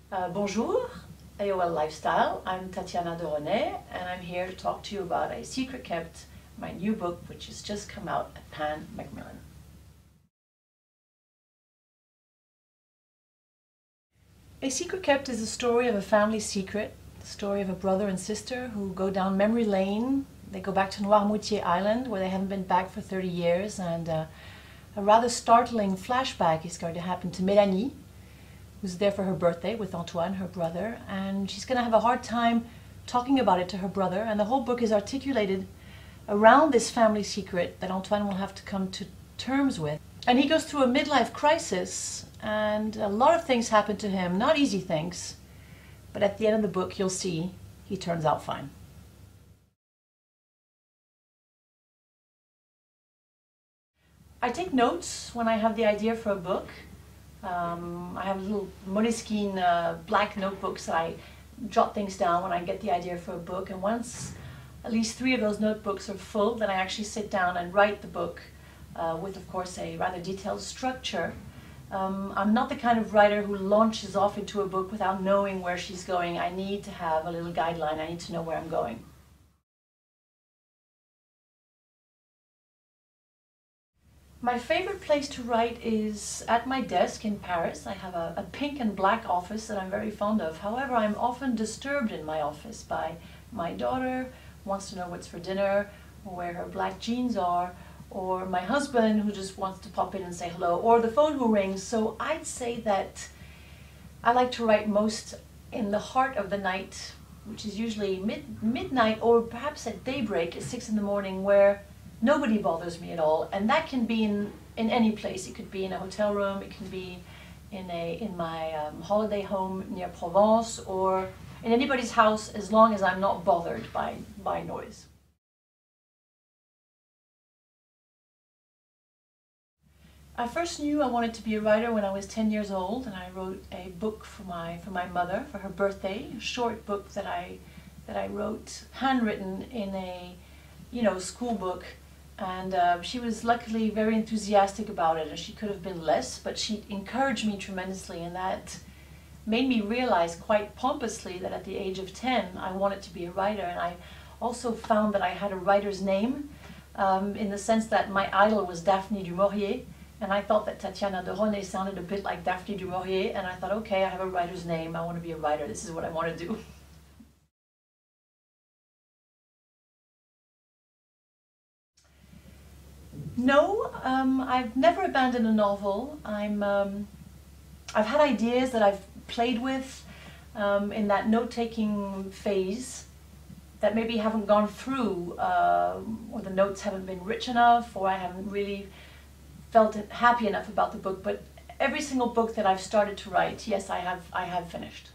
Bonjour, AOL Lifestyle. I'm Tatiana de Rosnay, and I'm here to talk to you about A Secret Kept, my new book, which has just come out at Pan Macmillan. A Secret Kept is the story of a family secret, the story of a brother and sister who go down memory lane. They go back to Noirmoutier Island, where they haven't been back for 30 years, and a rather startling flashback is going to happen to Mélanie, who's there for her birthday with Antoine, her brother, and she's going to have a hard time talking about it to her brother, and the whole book is articulated around this family secret that Antoine will have to come to terms with. And he goes through a midlife crisis, and a lot of things happen to him, not easy things, but at the end of the book you'll see he turns out fine. I take notes when I have the idea for a book. I have little Moleskine black notebooks that I jot things down when I get the idea for a book, and once at least 3 of those notebooks are full, then I actually sit down and write the book with, of course, a rather detailed structure. I'm not the kind of writer who launches off into a book without knowing where she's going. I need to have a little guideline. I need to know where I'm going. My favorite place to write is at my desk in Paris. I have a pink and black office that I'm very fond of. However, I'm often disturbed in my office by my daughter who wants to know what's for dinner, or where her black jeans are, or my husband who just wants to pop in and say hello, or the phone who rings. So I'd say that I like to write most in the heart of the night, which is usually midnight or perhaps at daybreak at 6 in the morning, where nobody bothers me at all, and that can be in any place. It could be in a hotel room, it can be in my holiday home near Provence, or in anybody's house, as long as I'm not bothered by noise. I first knew I wanted to be a writer when I was 10 years old, and I wrote a book for my mother for her birthday, a short book that I wrote, handwritten in a school book. And she was luckily very enthusiastic about it, and she could have been less, but she encouraged me tremendously, and that made me realize quite pompously that at the age of 10 I wanted to be a writer. And I also found that I had a writer's name, in the sense that my idol was Daphne du Maurier, and I thought that Tatiana de Rosnay sounded a bit like Daphne du Maurier, and I thought, okay, I have a writer's name, I want to be a writer, this is what I want to do. No, I've never abandoned a novel. I've had ideas that I've played with in that note-taking phase that maybe haven't gone through, or the notes haven't been rich enough, or I haven't really felt happy enough about the book. But every single book that I've started to write, yes, I have finished.